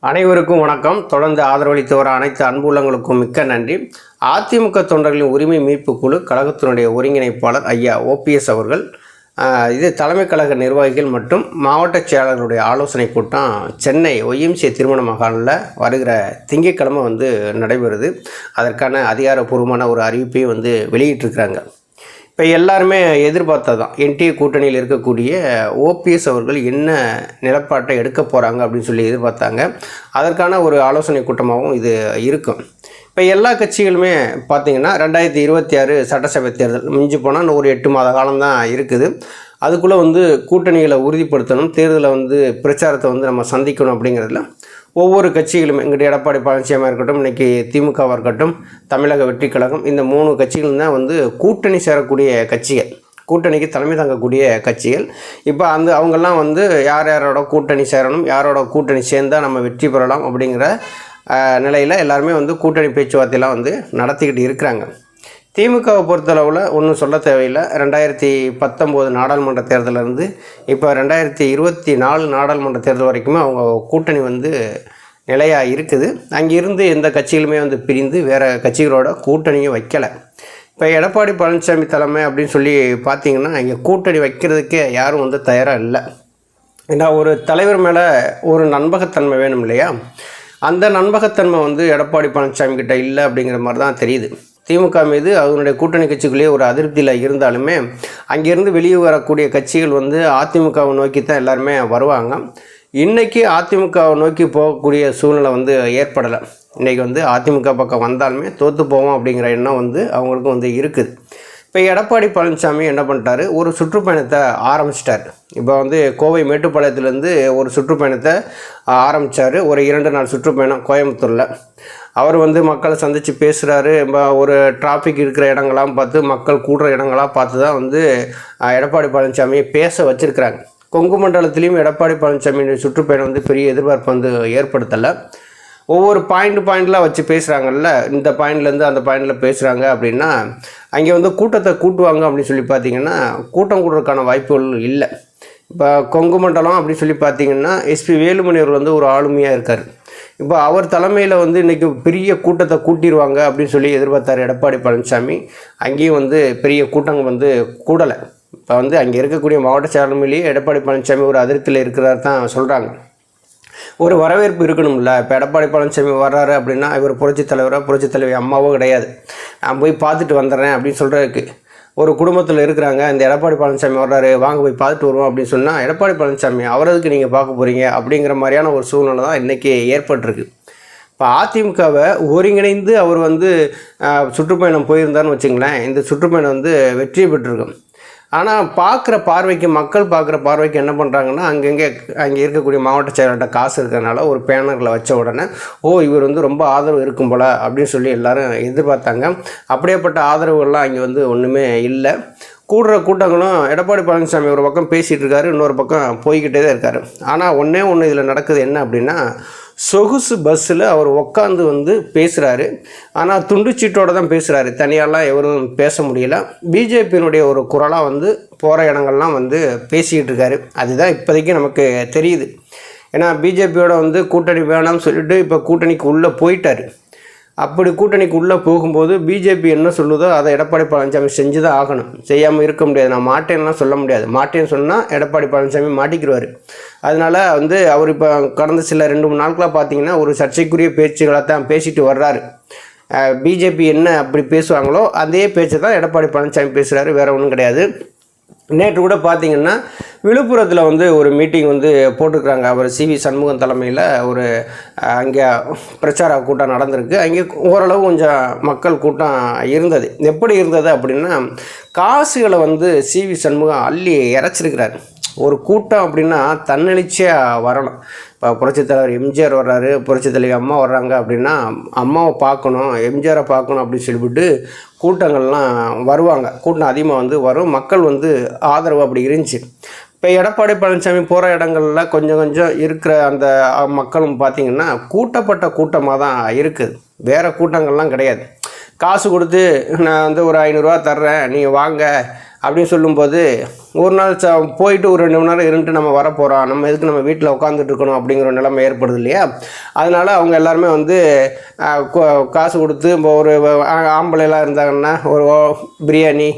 அனைவருக்கும் வணக்கம். தொடர்ந்து ஆதரவளித்து வர அனைத்து அன்புள்ளங்களுக்கும் மிக்க நன்றி. அதிமுக தொண்டர்களின் உரிமை மீட்பு குழு கழகத்தினுடைய ஒருங்கிணைப்பாளர் ஐயா ஓபிஎஸ் அவர்கள் இது தலைமை கழக நிர்வாகிகள் மற்றும் மாவட்ட செயலாளர்களுடைய ஆலோசனை கூட்டம் சென்னை ஒய்எம்சி திருமண மகாலில் வருகிற திங்கட்கிழமை நடைபெறுது. அதற்கான அதிகாரப்பூர்வமான ஒரு அறிவிப்பையும் வெளியிட்டிருக்கிறாங்க. இப்போ எல்லாருமே எதிர்பார்த்ததான் என்டிஏ கூட்டணியில் இருக்கக்கூடிய ஓபிஎஸ் அவர்கள் என்ன நிலப்பாட்டை எடுக்க போகிறாங்க அப்படின்னு சொல்லி எதிர்பார்த்தாங்க. அதற்கான ஒரு ஆலோசனை கூட்டமாகவும் இது இருக்கும். இப்போ எல்லா கட்சிகளுமே பார்த்திங்கன்னா 2026 சட்டசபை தேர்தல் மிஞ்சி போனால் ஒரு 8 மாத காலம்தான் இருக்குது. அதுக்குள்ளே கூட்டணிகளை உறுதிப்படுத்தணும், தேர்தலை பிரச்சாரத்தை நம்ம சந்திக்கணும். அப்படிங்கிறதுல ஒவ்வொரு கட்சிகளும் எங்கிட்ட எடப்பாடி பழனிசாமியாக இருக்கட்டும், இன்றைக்கி திமுகவாக இருக்கட்டும், தமிழக வெற்றி கழகம், இந்த 3 கட்சிகள் தான் கூட்டணி சேரக்கூடிய கட்சிகள், கூட்டணிக்கு தலைமை தாங்கக்கூடிய கட்சிகள். இப்போ அவங்கெல்லாம் யார் யாரோட கூட்டணி சேரணும், யாரோட கூட்டணி சேர்ந்தால் நம்ம வெற்றி பெறலாம் அப்படிங்கிற நிலையில் எல்லாருமே கூட்டணி பேச்சுவார்த்தையெல்லாம் நடத்திக்கிட்டு இருக்கிறாங்க. திமுகவை பொறுத்தளவில் ஒன்றும் சொல்ல தேவையில்லை. 2019 நாடாளுமன்ற தேர்தலிருந்து இப்போ 2024 நாடாளுமன்ற தேர்தல் வரைக்குமே அவங்க கூட்டணி நிலையாக இருக்குது. அங்கிருந்து எந்த கட்சிகளுமே பிரிந்து வேறு கட்சிகளோட கூட்டணியும் வைக்கலை. இப்போ எடப்பாடி பழனிசாமி தலைமை அப்படின்னு சொல்லி பார்த்திங்கன்னா இங்கே கூட்டணி வைக்கிறதுக்கே யாரும் தயாராக இல்லை. ஏன்னா ஒரு தலைவர் மேலே ஒரு நம்பகத்தன்மை வேணும் இல்லையா? அந்த நம்பகத்தன்மை எடப்பாடி பழனிசாமி கிட்ட இல்லை அப்படிங்கிற மாதிரி தான் தெரியுது. திமுக மீது அவருடைய கூட்டணி கட்சிக்குள்ளேயே ஒரு அதிருப்தியில் இருந்தாலுமே அங்கேருந்து வெளியே வரக்கூடிய கட்சிகள் அதிமுகவை நோக்கி தான் எல்லாருமே வருவாங்க. இன்றைக்கி அதிமுகவை நோக்கி போகக்கூடிய சூழ்நிலை ஏற்படலை. இன்றைக்கி அதிமுக பக்கம் வந்தாலுமே தோற்று போவோம் அப்படிங்கிற எண்ணம் அவங்களுக்கும் இருக்குது. இப்போ எடப்பாடி பழனிசாமி என்ன பண்ணிட்டாரு, ஒரு சுற்றுப்பயணத்தை ஆரம்பிச்சிட்டார். இப்போ கோவை மேட்டுப்பாளையத்துலேருந்து ஒரு சுற்றுப்பயணத்தை ஆரம்பித்தார். ஒரு 2 நாள் சுற்றுப்பயணம் கோயம்புத்தூரில். அவர் மக்களை சந்தித்து பேசுகிறாரு. ஒரு டிராஃபிக் இருக்கிற இடங்களாம் பார்த்து, மக்கள் கூடுற இடங்களாக பார்த்து தான் எடப்பாடி பழனிசாமியை பேச வச்சுருக்கிறாங்க. கொங்கு மண்டலத்திலையும் எடப்பாடி பழனிசாமியுடைய சுற்றுப்பயணம் பெரிய எதிர்பார்ப்பு ஏற்படுத்தலை. ஒவ்வொரு பாயிண்ட்லாம் வச்சு பேசுகிறாங்கல்ல, இந்த பாயிண்ட்லேருந்து அந்த பாயிண்டில் பேசுகிறாங்க அப்படின்னா அங்கே கூட்டத்தை கூட்டுவாங்க அப்படின்னு சொல்லி பார்த்திங்கன்னா கூட்டம் கூடுறதுக்கான வாய்ப்புகள் இல்லை. இப்போ கொங்கு மண்டலம் அப்படின்னு சொல்லி பார்த்திங்கன்னா எஸ்பி வேலுமணி அவர் ஒரு ஆளுமையாக இருக்கார். இப்போ அவர் தலைமையில் இன்றைக்கி பெரிய கூட்டத்தை கூட்டிடுவாங்க அப்படின்னு சொல்லி எதிர்பார்த்தார் எடப்பாடி பழனிசாமி. அங்கேயும் பெரிய கூட்டங்கள் கூடலை. இப்போ அங்கே இருக்கக்கூடிய மாவட்ட செயலாளர்களையே எடப்பாடி பழனிசாமி ஒரு அதிருப்தியில் இருக்கிறார் தான் சொல்கிறாங்க. ஒரு வரவேற்பு இருக்கணும்ல. இப்போ எடப்பாடி பழனிசாமி வர்றாரு அப்படின்னா இவர் புரட்சித் தலைவரோ புரட்சித் தலைவி அம்மாவோ கிடையாது. நான் போய் பார்த்துட்டு வந்துடுறேன் அப்படின்னு சொல்கிறதுக்கு ஒரு குடும்பத்தில் இருக்கிறாங்க. இந்த எடப்பாடி பழனிசாமி வர்றாரு, வாங்க போய் பார்த்துட்டு வருவோம் அப்படின்னு சொன்னால் எடப்பாடி பழனிசாமி அவரதுக்கு நீங்கள் பார்க்க போகிறீங்க அப்படிங்கிற ஒரு சூழ்நிலை தான் இன்றைக்கி ஏற்பட்டிருக்கு. இப்போ அதிமுகவை ஒருங்கிணைந்து அவர் சுற்றுப்பயணம் போயிருந்தார்னு வச்சுங்களேன், இந்த சுற்றுப்பயணம் வெற்றி பெற்றிருக்கும். ஆனால் பார்க்குற பார்வைக்கு, மக்கள் பார்க்குற பார்வைக்கு என்ன பண்ணுறாங்கன்னா அங்கே இருக்கக்கூடிய மாவட்ட செயலாளர்கிட்ட காசு இருக்கிறதுனால ஒரு பேனரில் வச்ச உடனே இவர் ரொம்ப ஆதரவு இருக்கும் போல் அப்படின்னு சொல்லி எல்லோரும் எதிர்பார்த்தாங்க. அப்படியேப்பட்ட ஆதரவுகள்லாம் அங்கே ஒன்றுமே இல்லை. கூடுற கூட்டங்களும் எடப்பாடி பழனிசாமி ஒரு பக்கம் பேசிகிட்டு இருக்காரு, இன்னொரு பக்கம் போய்கிட்டே தான் இருக்கார். ஆனால் ஒன்றே இதில் நடக்குது என்ன அப்படின்னா, சொகுசு பஸ்ஸில் அவர் உட்காந்து பேசுகிறாரு. ஆனால் துண்டுச்சீட்டோடு தான் பேசுகிறாரு, தனியாலாம் எவரும் பேச முடியல. பிஜேபியினுடைய ஒரு குரலாக போகிற இடங்கள்லாம் பேசிக்கிட்டு இருக்காரு. அதுதான் இப்போதைக்கு நமக்கு தெரியுது. ஏன்னா பிஜேபியோட கூட்டணி வேணாம்னு சொல்லிட்டு இப்போ கூட்டணிக்கு உள்ளே போயிட்டார். அப்படி கூட்டணிக்கு உள்ளே போகும்போது பிஜேபி என்ன சொல்லுதோ அதை எடப்பாடி பழனிசாமி செஞ்சு தான் ஆகணும். செய்யாமல் இருக்க முடியாது. நான் மாட்டேன்லாம் சொல்ல முடியாது. மாட்டேன்னு சொன்னால் எடப்பாடி பழனிசாமி மாட்டிக்கிடுவார். அதனால் அவர் இப்போ கடந்த சில 2-3 நாட்களாக பார்த்தீங்கன்னா ஒரு சர்ச்சைக்குரிய பேச்சுகளை தான் பேசிட்டு வர்றாரு. பிஜேபி என்ன அப்படி பேசுவாங்களோ அதே பேச்சை தான் எடப்பாடி பழனிசாமி பேசுகிறாரு, வேறு ஒன்றும் கிடையாது. நேற்று கூட பார்த்திங்கன்னா விழுப்புரத்தில் ஒரு மீட்டிங் போட்டிருக்கிறாங்க. அவர் சிவி சண்முகம் தலைமையில் ஒரு அங்கே பிரச்சார கூட்டம் நடந்திருக்கு. அங்கே ஓரளவு கொஞ்சம் மக்கள் கூட்டம் இருந்தது. எப்படி இருந்தது அப்படின்னா, காசுகளை சிவி சண்முகம் அள்ளி இறைச்சிருக்கிறார். ஒரு கூட்டம் அப்படின்னா தன்னெழுச்சியாக வரணும். இப்போ புரட்சித் தலைவர் எம்ஜிஆர் வர்றாரு, புரட்சித் தலைவி அம்மா வர்றாங்க அப்படின்னா அம்மாவை பார்க்கணும், எம்ஜிஆரை பார்க்கணும் அப்படின்னு சொல்லிவிட்டு கூட்டங்கள்லாம் வருவாங்க. கூட்டம் அதிகமாக வரும். மக்கள் ஆதரவு அப்படி இருந்துச்சு. இப்போ எடப்பாடி பழனிசாமி போகிற இடங்களில் கொஞ்சம் இருக்கிற அந்த மக்களும் பார்த்திங்கன்னா கூட்டப்பட்ட கூட்டமாக தான் இருக்குது, வேறு கூட்டங்கள்லாம் கிடையாது. காசு கொடுத்து நான் வந்து ஒரு 500 ரூபா தர்றேன் நீங்கள் வாங்க அப்படின்னு சொல்லும்போது ஒரு நாள் போயிட்டு ஒரு 2 மணி நேரம் இருந்துட்டு நம்ம வரப்போகிறோம், நம்ம எதுக்கு நம்ம வீட்டில் உட்காந்துட்டு இருக்கணும் அப்படிங்கிற நிலைமை ஏற்படுது இல்லையா. அதனால் அவங்க எல்லாருமே வந்து காசு கொடுத்து இப்போ ஒரு ஆம்பளைலாம் இருந்தாங்கன்னா ஒரு பிரியாணி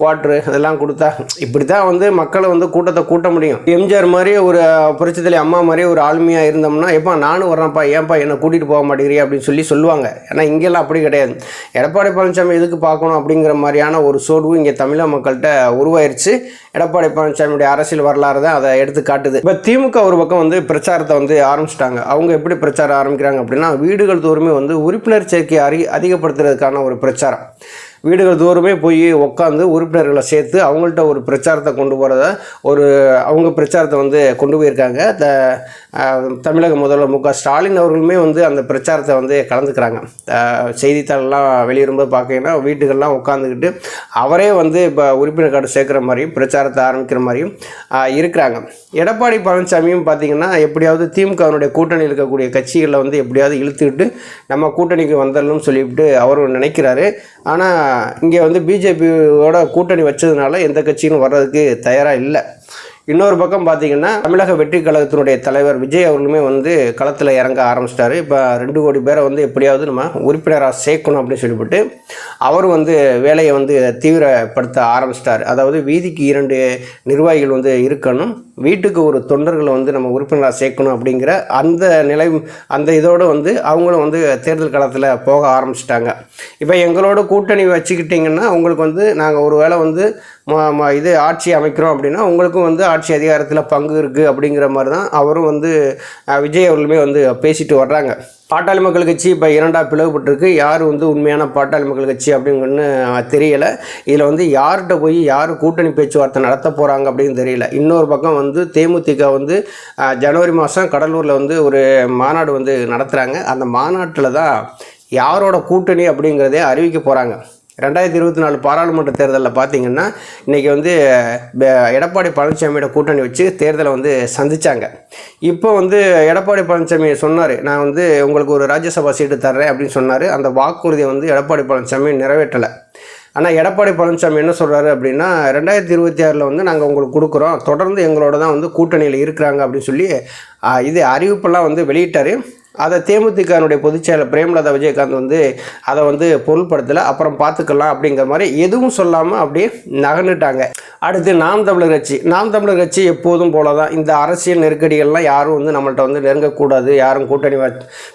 குவாட்ரு இதெல்லாம் கொடுத்தா இப்படி தான் வந்து மக்களை வந்து கூட்டத்தை கூட்ட முடியும். எம்ஜிஆர் மாதிரி ஒரு புரட்சித்தலை அம்மா மாதிரி ஒரு ஆளுமையாக இருந்தோம்னா எப்போ நானும் வரேன்ப்பா ஏன்ப்பா என்னை கூட்டிகிட்டு போக மாட்டேங்கிறீ அப்படின்னு சொல்லுவாங்க. ஏன்னா இங்கெல்லாம் அப்படி கிடையாது. எடப்பாடி பழனிசாமி எதுக்கு பார்க்கணும் அப்படிங்கிற மாதிரியான ஒரு சோர்வு இங்கே தமிழக மக்கள்கிட்ட உருவாயிருச்சு. எடப்பாடி பழனிசாமியுடைய அரசியல் வரலாறு தான் அதை எடுத்து காட்டுது. இப்போ திமுக ஒரு பக்கம் வந்து பிரச்சாரத்தை வந்து ஆரம்பிச்சிட்டாங்க. அவங்க எப்படி பிரச்சாரம் ஆரம்பிக்கிறாங்க அப்படின்னா வீடுகள் தோறுமே வந்து உறுப்பினர் சேர்க்கை அதிகப்படுத்துறதுக்கான ஒரு பிரச்சாரம். வீடுகள் தோறுமே போய் உட்காந்து உறுப்பினர்களை சேர்த்து அவங்கள்ட்ட ஒரு பிரச்சாரத்தை கொண்டு போகிறத அவங்க பிரச்சாரத்தை வந்து கொண்டு போயிருக்காங்க. தமிழக முதல்வர் மு க ஸ்டாலின் அவர்களுமே வந்து அந்த பிரச்சாரத்தை வந்து கலந்துக்கிறாங்க. செய்தித்தாளெலாம் வெளியிடும்போது பார்த்தீங்கன்னா வீட்டுகள்லாம் உட்காந்துக்கிட்டு அவரே வந்து இப்போ உறுப்பினர் கார்டு சேர்க்குற மாதிரியும் பிரச்சாரத்தை ஆரம்பிக்கிற மாதிரியும் இருக்கிறாங்க. எடப்பாடி பழனிசாமியும் பார்த்திங்கன்னா எப்படியாவது திமுகவினுடைய கூட்டணியில் இருக்கக்கூடிய கட்சிகளில் வந்து எப்படியாவது இழுத்துக்கிட்டு நம்ம கூட்டணிக்கு வந்துடணும்னு சொல்லிவிட்டு அவரும் நினைக்கிறாரு. ஆனால் இங்கே வந்து பிஜேபியோட கூட்டணி வச்சதுனால எந்த கட்சியும் வர்றதுக்கு தயாராக இல்லை. இன்னொரு பக்கம் பார்த்திங்கன்னா தமிழக வெற்றி கழகத்தினுடைய தலைவர் விஜய் அவர்களுமே வந்து களத்தில் இறங்க ஆரம்பிச்சிட்டாரு. இப்போ 2 கோடி பேரை வந்து எப்படியாவது நம்ம உறுப்பினராக சேர்க்கணும் அப்படின்னு சொல்லிவிட்டு அவரும் வந்து வேலையை வந்து தீவிரப்படுத்த ஆரம்பிச்சிட்டார். அதாவது வீதிக்கு 2 நிர்வாகிகள் வந்து இருக்கணும், வீட்டுக்கு ஒரு தொண்டர்களை வந்து நம்ம உறுப்பினராக சேர்க்கணும் அப்படிங்கிற அந்த இதோடு வந்து அவங்களும் வந்து தேர்தல் களத்தில் போக ஆரம்பிச்சிட்டாங்க. இப்போ எங்களோட கூட்டணி வச்சுக்கிட்டிங்கன்னா உங்களுக்கு வந்து நாங்கள் ஒரு வேளை வந்து இது ஆட்சி அமைக்கிறோம் அப்படின்னா உங்களுக்கும் வந்து ஆட்சி அதிகாரத்தில் பங்கு இருக்குது அப்படிங்கிற மாதிரி தான் அவரும் வந்து விஜய் அவர்களுமே வந்து பேசிட்டு வர்றாங்க. பாட்டாளி மக்கள் கட்சி இப்போ 2ஆக பிளவுபட்டிருக்கு. யார் வந்து உண்மையான பாட்டாளி மக்கள் கட்சி அப்படிங்கன்னு தெரியலை. இதில் வந்து யார்கிட்ட போய் யார் கூட்டணி பேச்சுவார்த்தை நடத்த போகிறாங்க அப்படின்னு தெரியல. இன்னொரு பக்கம் வந்து தேமுதிக வந்து ஜனவரி மாதம் கடலூரில் வந்து ஒரு மாநாடு வந்து நடத்துகிறாங்க. அந்த மாநாட்டில் தான் யாரோட கூட்டணி அப்படிங்கிறதே அறிவிக்க போகிறாங்க. 2024 பாராளுமன்ற தேர்தலில் பார்த்திங்கன்னா இன்றைக்கி வந்து எடப்பாடி பழனிசாமியோட கூட்டணி வச்சு தேர்தலை வந்து சந்தித்தாங்க. இப்போ வந்து எடப்பாடி பழனிசாமி சொன்னார், நான் வந்து உங்களுக்கு ஒரு ராஜ்யசபா சீட்டு தர்றேன் அப்படின்னு சொன்னார். அந்த வாக்குறுதியை வந்து எடப்பாடி பழனிசாமி நிறைவேற்றலை. ஆனால் எடப்பாடி பழனிசாமி என்ன சொல்கிறாரு அப்படின்னா 2026 வந்து நாங்கள் உங்களுக்கு கொடுக்குறோம், தொடர்ந்து எங்களோட தான் வந்து கூட்டணியில் இருக்கிறாங்க அப்படின்னு சொல்லி இது அறிவிப்பெல்லாம் வந்து வெளியிட்டார். அதை தேமுதிகனுடைய பொதுச்செயலர் பிரேமலதா விஜயகாந்த் வந்து அதை வந்து பொருள்படுத்தலை, அப்புறம் பார்த்துக்கலாம் அப்படிங்கிற மாதிரி எதுவும் சொல்லாமல் அப்படியே நகர்ந்துட்டாங்க. அடுத்து நாம் தமிழர் கட்சி எப்போதும் போல தான் இந்த அரசியல் நெருக்கடிகள்லாம் யாரும் வந்து நம்மள்ட்ட வந்து நெருங்கக்கூடாது, யாரும் கூட்டணி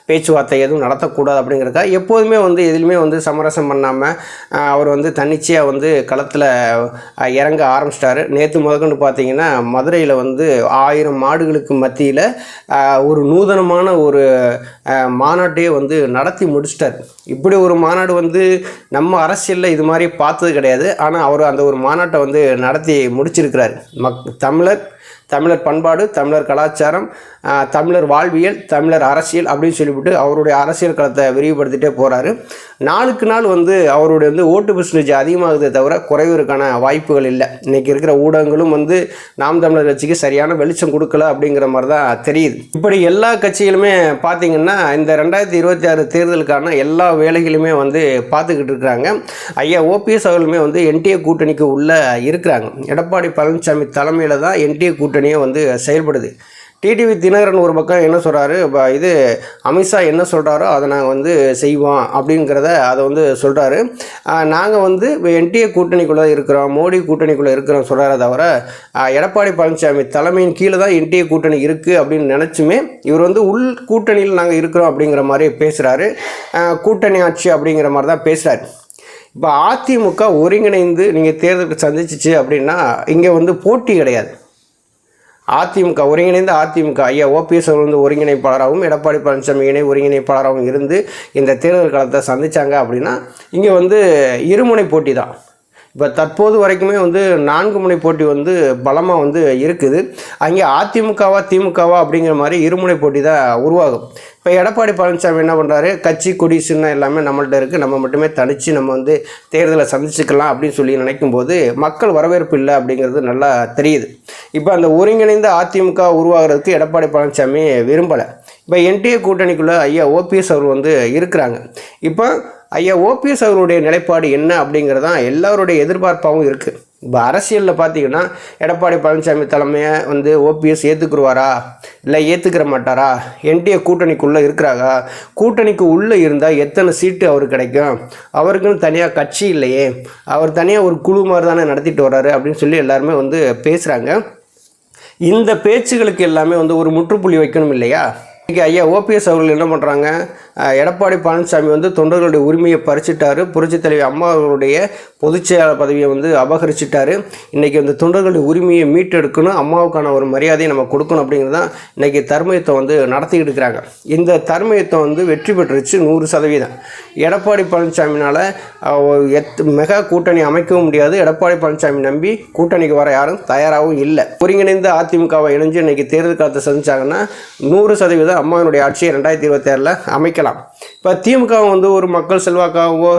பேச்சுவார்த்தை எதுவும் நடத்தக்கூடாது அப்படிங்கிறக்கா எப்போதுமே வந்து எதுலையுமே வந்து சமரசம் பண்ணாமல் அவர் வந்து தன்னிச்சையாக வந்து களத்தில் இறங்க ஆரம்பிச்சிட்டாரு. நேற்று முதற்கொண்டு பார்த்தீங்கன்னா மதுரையில் வந்து 1000 மாடுகளுக்கு மத்தியில் ஒரு நூதனமான ஒரு மாநாட்டையே வந்து நடத்தி முடிச்சிட்டார். இப்படி ஒரு மாநாடு வந்து நம்ம அரசியலில் இது மாதிரி பார்த்தது கிடையாது. ஆனால் அவர் அந்த ஒரு மாநாட்டை வந்து நடத்தி முடிச்சிருக்கிறார். தமிழர் பண்பாடு, தமிழர் கலாச்சாரம், தமிழர் வாழ்வியல், தமிழர் அரசியல் அப்படின்னு சொல்லிவிட்டு அவருடைய அரசியல் களத்தை விரிவுபடுத்திகிட்டே போகிறாரு. நாளுக்கு நாள் வந்து அவருடைய வந்து ஓட்டு பெர்சன்டேஜ் அதிகமாகுதே தவிர குறைவதற்கான வாய்ப்புகள் இல்லை. இன்றைக்கி இருக்கிற ஊடகங்களும் வந்து நாம் தமிழர் கட்சிக்கு சரியான வெளிச்சம் கொடுக்கல அப்படிங்கிற மாதிரி தான் தெரியுது. இப்படி எல்லா கட்சிகளுமே பார்த்திங்கன்னா இந்த 2026 தேர்தலுக்கான எல்லா வேலைகளுமே வந்து பார்த்துக்கிட்டு இருக்கிறாங்க. ஐயா ஓபிஎஸ் அவர்களுமே வந்து என்டிஏ கூட்டணிக்கு உள்ளே இருக்கிறாங்க. எடப்பாடி பழனிசாமி தலைமையில் தான் என்டிஏ கூட்டணியே வந்து செயல்படுது. டிடிவி தினகரன் ஒரு பக்கம் என்ன சொல்கிறாரு, இது அமித்ஷா என்ன சொல்கிறாரோ அதை நாங்கள் வந்து செய்வோம் அப்படிங்கிறத அதை வந்து சொல்கிறாரு. நாங்கள் வந்து என்டிஏ கூட்டணிக்குள்ளே இருக்கிறோம், மோடி கூட்டணிக்குள்ளே இருக்கிறோம் சொல்கிறார தவிர எடப்பாடி பழனிசாமி தலைமையின் கீழே தான் என்டிஏ கூட்டணி இருக்குது அப்படின்னு நினச்சுமே இவர் வந்து உள் கூட்டணியில் நாங்கள் இருக்கிறோம் அப்படிங்கிற மாதிரி பேசுகிறாரு. கூட்டணி ஆட்சி அப்படிங்கிற மாதிரி தான் பேசுகிறாரு. இப்போ அதிமுக ஒருங்கிணைந்து நீங்கள் தேர்தலுக்கு சந்திச்சிச்சு அப்படின்னா இங்கே வந்து போட்டி கிடையாது. அதிமுக ஒருங்கிணைந்த அதிமுக ஐயா ஓபிஎஸ் அவர்கள் வந்து ஒருங்கிணைப்பாளராகவும் எடப்பாடி பழனிசாமி இணை ஒருங்கிணைப்பாளராகவும் இருந்து இந்த தேர்தல் காலத்தை சந்தித்தாங்க அப்படின்னா இங்கே வந்து இருமுனை போட்டி தான். இப்போ தற்போது வரைக்குமே வந்து 4 முனை போட்டி வந்து பலமாக வந்து இருக்குது. அங்கே அதிமுகவா திமுகவா அப்படிங்கிற மாதிரி இருமுனை போட்டி தான் உருவாகும். இப்போ எடப்பாடி பழனிசாமி என்ன பண்ணுறாரு, கட்சி கொடி சின்னம் எல்லாமே நம்மள்ட்ட இருக்குது, நம்ம மட்டுமே தனித்து நம்ம வந்து தேர்தலை சந்திச்சுக்கலாம் அப்படின்னு சொல்லி நினைக்கும்போது மக்கள் வரவேற்பு இல்லை அப்படிங்கிறது நல்லா தெரியுது. இப்போ அந்த ஒருங்கிணைந்த அதிமுக உருவாகிறதுக்கு எடப்பாடி பழனிசாமி விரும்பலை. இப்போ என்டிஏ கூட்டணிக்குள்ளே ஐயா ஓபிஎஸ் அவர் வந்து இருக்கிறாங்க. இப்போ ஐயா ஓபிஎஸ் அவர்களுடைய நிலைப்பாடு என்ன அப்படிங்கிறதான் எல்லாருடைய எதிர்பார்ப்பாகவும் இருக்குது. இப்போ அரசியலில் பார்த்தீங்கன்னா எடப்பாடி பழனிசாமி தலைமையை வந்து ஓபிஎஸ் ஏற்றுக்குருவாரா இல்லை ஏற்றுக்கிற மாட்டாரா, என்டிஏ கூட்டணிக்குள்ளே இருக்கிறாங்க, கூட்டணிக்கு உள்ளே இருந்தால் எத்தனை சீட்டு அவருக்கு கிடைக்கும், அவருக்குன்னு தனியாக கட்சி இல்லையே, அவர் தனியாக ஒரு குழு மாதிரி தானே நடத்திட்டு வர்றாரு அப்படின்னு சொல்லி எல்லாருமே வந்து பேசுகிறாங்க. இந்த பேச்சுகளுக்கு எல்லாமே வந்து ஒரு முற்றுப்புள்ளி வைக்கணும் இல்லையா? இன்றைக்கி ஐயா ஓபிஎஸ் அவர்கள் என்ன பண்ணுறாங்க, எடப்பாடி பழனிசாமி வந்து தொண்டர்களுடைய உரிமையை பறிச்சிட்டாரு, புரட்சித் தலைவி அம்மா அவர்களுடைய பொதுச்செயலாளர் பதவியை வந்து அபகரிச்சிட்டாரு. இன்றைக்கி அந்த தொண்டர்களுடைய உரிமையை மீட்டெடுக்கணும், அம்மாவுக்கான ஒரு மரியாதையை நம்ம கொடுக்கணும் அப்படிங்கிறது தான் இன்றைக்கி தர்மயுத்தம் வந்து நடத்திக்கிட்டு இருக்கிறாங்க. இந்த தர்மயுத்தம் வந்து வெற்றி பெற்றுச்சு 100%. எடப்பாடி பழனிசாமினால் மெகா கூட்டணி அமைக்கவும் முடியாது, எடப்பாடி பழனிசாமி நம்பி கூட்டணிக்கு வர யாரும் தயாராகவும் இல்லை. ஒருங்கிணைந்த அதிமுகவை இணைஞ்சு இன்றைக்கி தேர்தல் காலத்தை சந்திச்சாங்கன்னா 100% அம்மாவினுடைய ஆட்சியை 2026 அமைக்கலாம். இப்போ திமுக வந்து ஒரு மக்கள் செல்வாக்காகவோ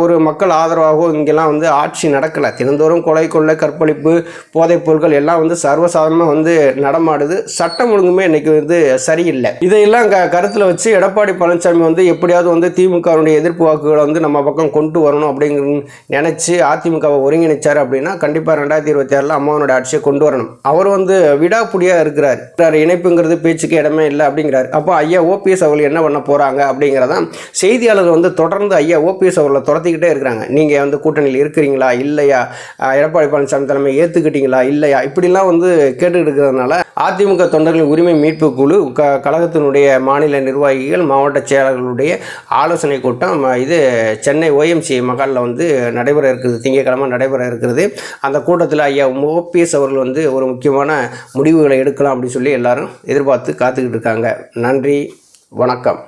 ஒரு மக்கள் ஆதரவாகவோ இங்கெல்லாம் வந்து ஆட்சி நடக்கலை. தினந்தோறும் கொலை கொள்ளை கற்பழிப்பு போதைப் பொருட்கள் எல்லாம் வந்து சர்வசாதாரணமாக வந்து நடமாடுது. சட்டம் ஒழுங்குமே இன்றைக்கி வந்து சரியில்லை. இதையெல்லாம் கருத்தில் வச்சு எடப்பாடி பழனிசாமி வந்து எப்படியாவது வந்து திமுகவுடைய எதிர்ப்பு வாக்குகளை வந்து நம்ம பக்கம் கொண்டு வரணும் அப்படிங்கிற நினச்சி அதிமுகவை ஒருங்கிணைச்சார் அப்படின்னா கண்டிப்பாக 2026 அம்மாவனுடைய ஆட்சியை கொண்டு வரணும். அவர் வந்து விடாப்புடியாக இருக்கிறார். இணைப்புங்கிறது பேச்சுக்கு இடமே இல்லை அப்படிங்கிறார். அப்போ ஐயா ஓபிஎஸ் அவர்கள் என்ன பண்ண போகிறாங்க அப்படிங்கிறதான் செய்தியாளர்கள் வந்து தொடர்ந்து ஐயா ஓபிஎஸ் அவர்களை துரத்திக்கிட்டே இருக்கிறாங்க. நீங்கள் வந்து கூட்டணியில் இருக்கிறீங்களா இல்லையா, எடப்பாடி பழனிசாமி தலைமை ஏற்றுக்கிட்டீங்களா இல்லையா, இப்படிலாம் வந்து கேட்டுக்கிட்டு இருக்கிறதுனால அதிமுக தொண்டர்களின் உரிமை மீட்பு குழு கழகத்தினுடைய மாநில நிர்வாகிகள் மாவட்ட செயலாளர்களுடைய ஆலோசனை கூட்டம் இது சென்னை OMCA மகாலில் வந்து நடைபெற இருக்குது, திங்கட்கிழமை நடைபெற இருக்கிறது. அந்த கூட்டத்தில் ஐயா ஓபிஎஸ் அவர்கள் வந்து ஒரு முக்கியமான முடிவுகளை எடுக்கலாம் அப்படின்னு சொல்லி எல்லாரும் எதிர்பார்த்து காத்துக்கிட்டு இருக்காங்க. நன்றி, வணக்கம்.